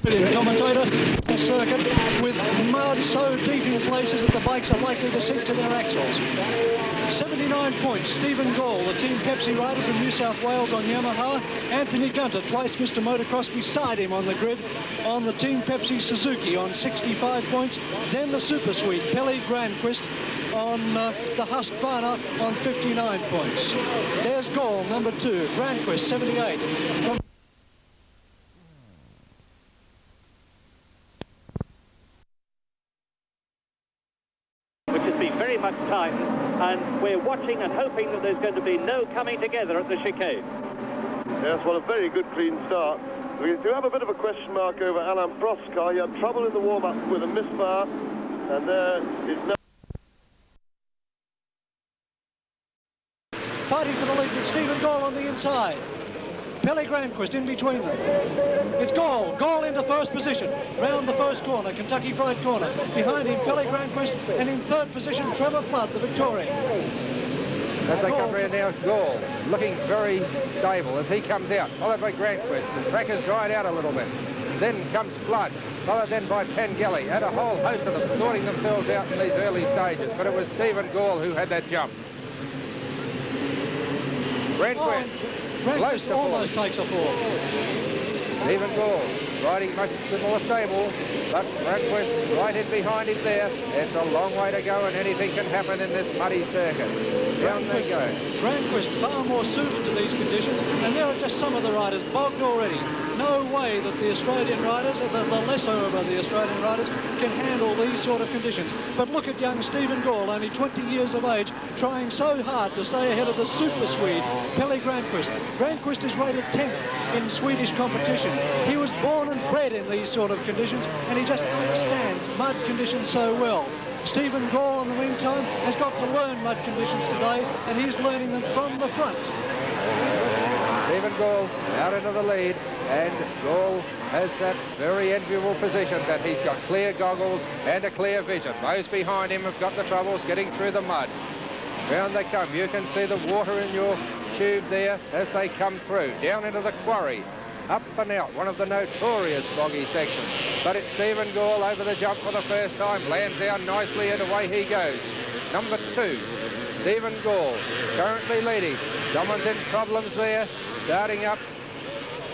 brilliant commentator. A circuit with mud so deep in places that the bikes are likely to sink to their axles. 79 points. Stephen Gall, the Team Pepsi rider from New South Wales on Yamaha. Anthony Gunter, twice Mr. Motocross, beside him on the grid on the Team Pepsi Suzuki on 65 points. Then the Super Swede Pelle Granquist on the Husqvarna on 59 points. There's Gall, number 2. Granquist, 78. From which has been very much timed, and we're watching and hoping that there's going to be no coming together at the chicane. Yes, well, a very good clean start. We do have a bit of a question mark over Alain Prost's car. He had trouble in the warm-up with a misfire, and there is no... Fighting for the lead with Stephen Gall on the inside. Pelle Granquist in between them. It's Gall. Gall into first position. Round the first corner, Kentucky Fried Corner. Behind him, Pelle Granquist, and in third position, Trevor Flood, the Victorian. As they come round now, Gall looking very stable as he comes out, followed by Grankvist. The track has dried out a little bit. Then comes Flood, followed then by Pengelly, and a whole host of them sorting themselves out in these early stages. But it was Stephen Gall who had that jump. Grankvist almost takes a fall. Stephen Gall riding much more stable, but Grankvist right in behind him there. It's a long way to go and anything can happen in this muddy circuit. Down they go. Grankvist far more suited to these conditions, and there are just some of the riders bogged already. No way that the Australian riders, or the lesser of the Australian riders, can handle these sort of conditions. But look at young Stephen Gall, only 20 years of age, trying so hard to stay ahead of the Super Swede, Pelle Granquist. Granquist is rated 10th in Swedish competition. He was born and bred in these sort of conditions, and he just understands mud conditions so well. Stephen Gall, in the meantime, has got to learn mud conditions today, and he's learning them from the front. Stephen Gall out into the lead, and Gall has that very enviable position that he's got clear goggles and a clear vision. Those behind him have got the troubles getting through the mud. Round they come. You can see the water in your tube there as they come through. Down into the quarry. Up and out, one of the notorious boggy sections. But it's Stephen Gall over the jump for the first time. Lands down nicely and away he goes. Number 2, Stephen Gall, currently leading. Someone's in problems there, starting up.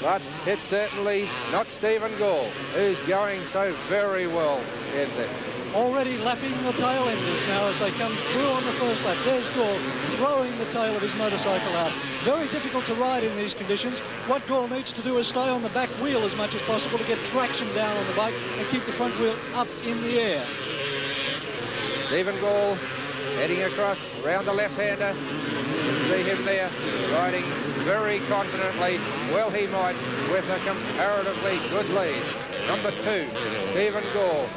But it's certainly not Stephen Gall, who's going so very well in this. Already lapping the tail enders now as they come through on the first lap. There's Gall throwing the tail of his motorcycle out. Very difficult to ride in these conditions. What Gall needs to do is stay on the back wheel as much as possible to get traction down on the bike and keep the front wheel up in the air. Stephen Gall heading across around the left-hander. You can see him there riding very confidently. Well, he might with a comparatively good lead. Number 2, Stephen Gall.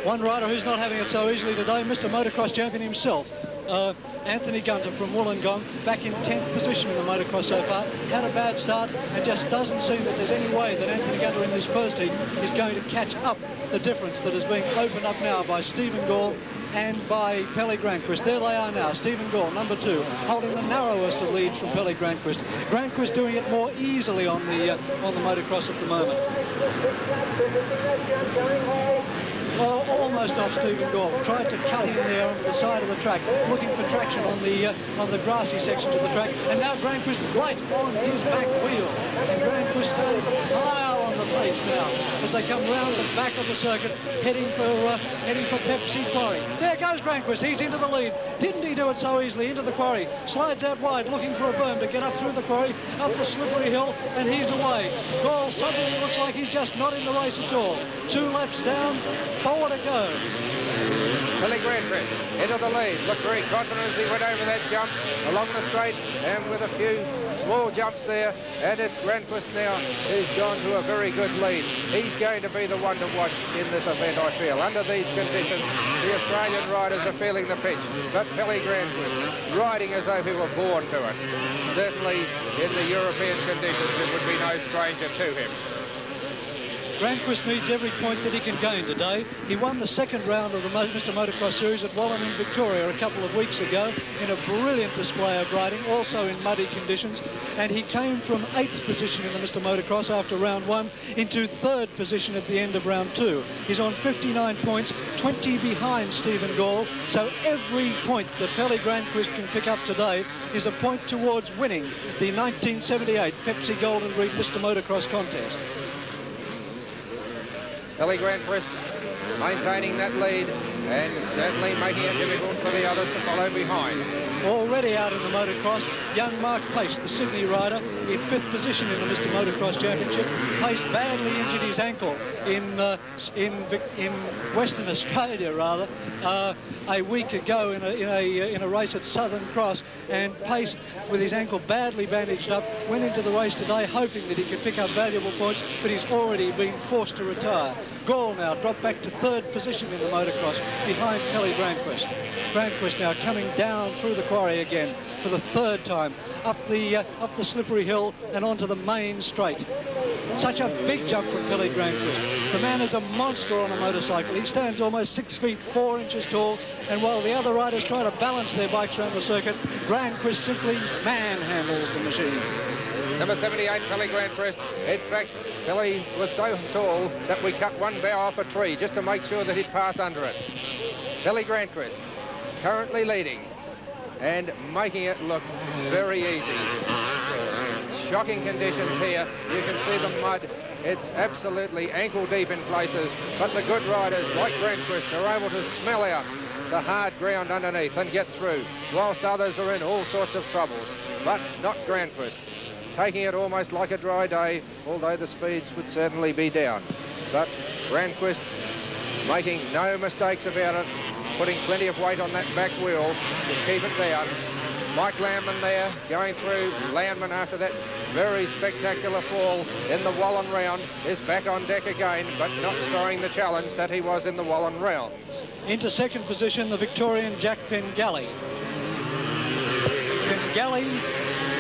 One rider who's not having it so easily today, Mr. Motocross champion himself, Anthony Gunter from Wollongong, back in 10th position in the motocross so far. Had a bad start and just doesn't seem that there's any way that Anthony Gunter in this first heat is going to catch up the difference that is being opened up now by Stephen Gall and by Pelle Granquist. There they are now. Stephen Gall, number 2, holding the narrowest of leads from Pelle Granquist. Granquist doing it more easily on the motocross at the moment. Well, almost off Stephen Gall. Tried to cut in there onto the side of the track, looking for traction on the grassy sections of the track. And now Grankvist right on his back wheel. And Grankvist starting to pile on the pace now as they come round the back of the circuit, heading for Pepsi Quarry. There goes Grankvist. He's into the lead. Didn't he do it so easily? Into the quarry. Slides out wide, looking for a berm to get up through the quarry, up the slippery hill, and he's away. Gall suddenly looks like he's just not in the race at all. 2 laps down. 4 to go. Pelle Granquist into the lead. Looked very confident as he went over that jump along the straight and with a few small jumps there. And it's Grankvist now who's gone to a very good lead. He's going to be the one to watch in this event, I feel. Under these conditions, the Australian riders are feeling the pinch. But Pelle Granquist riding as though he were born to it. Certainly in the European conditions, it would be no stranger to him. Grankvist needs every point that he can gain today. He won the second round of the Mr. Motocross Series at Wallen in Victoria a couple of weeks ago in a brilliant display of riding, also in muddy conditions. And he came from 8th position in the Mr. Motocross after round 1 into 3rd position at the end of round 2. He's on 59 points, 20 behind Stephen Gall. So every point that Pelle Granquist can pick up today is a point towards winning the 1978 Pepsi Golden Breed Mr. Motocross contest. Pelle Granquist maintaining that lead and certainly making it difficult for the others to follow behind. Already out in the motocross, young Mark Pace, the Sydney rider, in 5th position in the Mr. Motocross Championship. Pace badly injured his ankle in Western Australia, rather, a week ago in a race at Southern Cross. And Pace, with his ankle badly bandaged up, went into the race today hoping that he could pick up valuable points, but he's already been forced to retire. Gall now dropped back to 3rd position in the motocross behind Pelle Granquist. Granquist now coming down through the quarry again for the 3rd time, up the slippery hill and onto the main straight. Such a big jump from Pelle Granquist. The man is a monster on a motorcycle. He stands almost 6 feet 4 inches tall, and while the other riders try to balance their bikes around the circuit, Granquist simply manhandles the machine. Number 78, Pelle Granquist. In fact, Pelle was so tall that we cut one bough off a tree just to make sure that he'd pass under it. Pelle Granquist currently leading and making it look very easy. Shocking conditions here. You can see the mud. It's absolutely ankle deep in places, but the good riders like Grankvist are able to smell out the hard ground underneath and get through, whilst others are in all sorts of troubles, but not Grankvist. Taking it almost like a dry day, although the speeds would certainly be down. But Grankvist making no mistakes about it, putting plenty of weight on that back wheel to keep it down. Mike Landman there, going through. Landman, after that very spectacular fall in the Wallen round, is back on deck again, but not scoring the challenge that he was in the Wallen rounds. Into 2nd position, the Victorian Jack Pengelly. Pengelly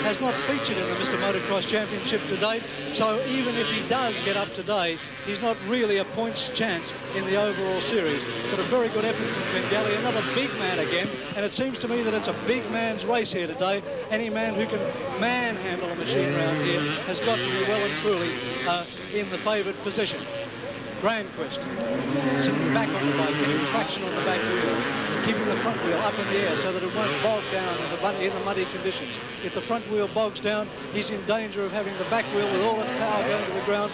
has not featured in the Mr. Motocross Championship to date, so even if he does get up today, he's not really a points chance in the overall series. But a very good effort from Pengelly, another big man again, and it seems to me that it's a big man's race here today. Any man who can manhandle a machine around here has got to be well and truly in the favoured position. Grankvist sitting back on the bike, getting traction on the back wheel, keeping the front wheel up in the air so that it won't bog down in the muddy conditions. If the front wheel bogs down, he's in danger of having the back wheel with all its power going to the ground,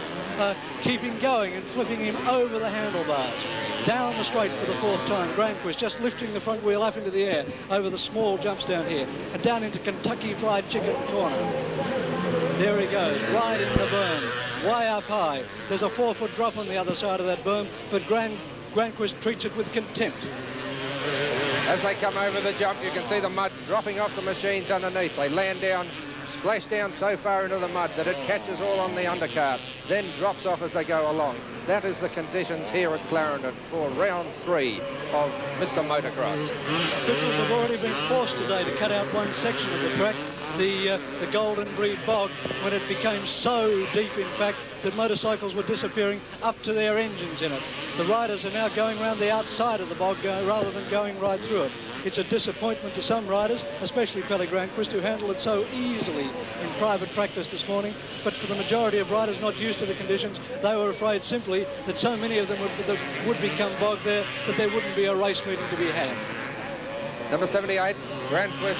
keeping going and flipping him over the handlebars. Down the straight for the 4th time, Grankvist just lifting the front wheel up into the air over the small jumps down here and down into Kentucky Fried Chicken corner. There he goes, right in the berm, way up high. There's a 4-foot drop on the other side of that berm, but Grankvist treats it with contempt. As they come over the jump, you can see the mud dropping off the machines underneath. They land down, splash down so far into the mud that it catches all on the undercart, then drops off as they go along. That is the conditions here at Clarendon for round 3 of Mr. Motocross. Officials have already been forced today to cut out one section of the track, the Golden Breed bog, when it became so deep, in fact, that motorcycles were disappearing up to their engines in it. The riders are now going around the outside of the bog rather than going right through it. It's a disappointment to some riders, especially Pelle Granquist, who handled it so easily in private practice this morning. But for the majority of riders not used to the conditions, they were afraid simply that so many of them would become bogged there that there wouldn't be a race meeting to be had. Number 78, Grankvist,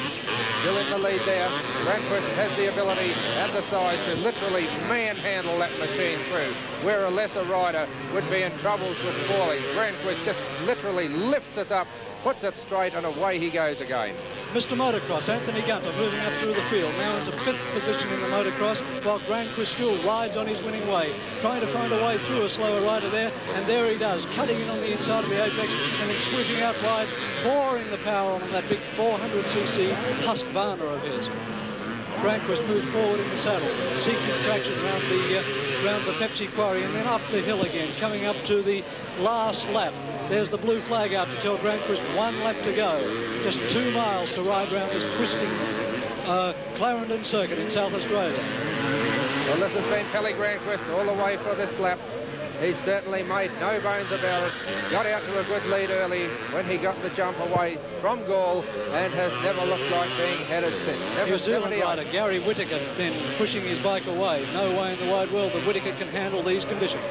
still in the lead there. Grankvist has the ability and the size to literally manhandle that machine through, where a lesser rider would be in troubles with falling. Grankvist just literally lifts it up, puts it straight, and away he goes again. Mr. Motocross, Anthony Gunter moving up through the field, now into 5th position in the motocross, while Grankvist still rides on his winning way, trying to find a way through a slower rider there, and there he does, cutting in on the inside of the apex and then sweeping out wide, pouring the power on that big 400cc Husqvarna of his. Grankvist moves forward in the saddle, seeking traction around the Pepsi quarry, and then up the hill again, coming up to the last lap. There's the blue flag out to tell Grankvist 1 lap to go. Just 2 miles to ride around this twisting Clarendon circuit in South Australia. Well, this has been Pelle Granquist all the way for this lap. He certainly made no bones about it. Got out to a good lead early when he got the jump away from Gall and has never looked like being headed since. New Zealand rider Gary Whittaker then pushing his bike away. No way in the wide world that Whittaker can handle these conditions.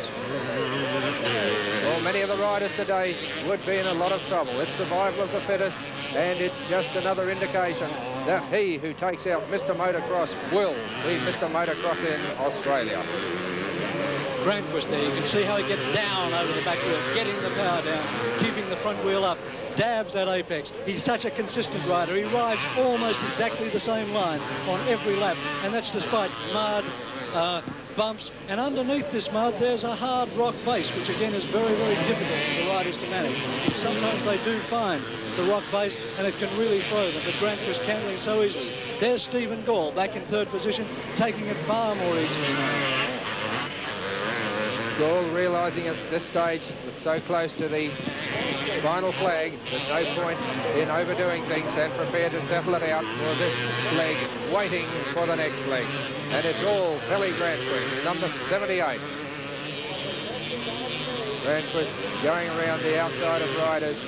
Well, many of the riders today would be in a lot of trouble. It's survival of the fittest, and it's just another indication that he who takes out Mr. Motocross will be Mr. Motocross in Australia. Grankvist there, you can see how he gets down over the back wheel, getting the power down, keeping the front wheel up, dabs that apex. He's such a consistent rider. He rides almost exactly the same line on every lap, and that's despite mud, bumps, and underneath this mud there's a hard rock base, which again is very, very difficult for the riders to manage. Sometimes they do find the rock base and it can really throw them, but Grankvist handling so easily. There's Stephen Gall back in third position, taking it far more easily now. Gall realising at this stage, it's so close to the final flag, there's no point in overdoing things, and prepared to settle it out for this leg, waiting for the next leg. And it's all Pelle Granquist, number 78. Granquist going around the outside of riders.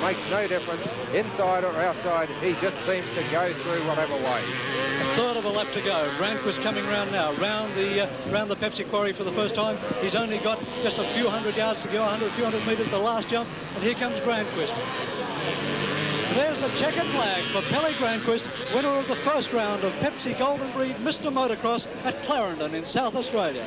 Makes no difference, inside or outside, he just seems to go through whatever way. A third of a lap to go. Grankvist coming round now, round the Pepsi quarry for the first time. He's only got just a few hundred yards to go, a few hundred metres, the last jump, and here comes Grankvist. There's the checkered flag for Pelle Granquist, winner of the first round of Pepsi Golden Breed Mr. Motocross at Clarendon in South Australia.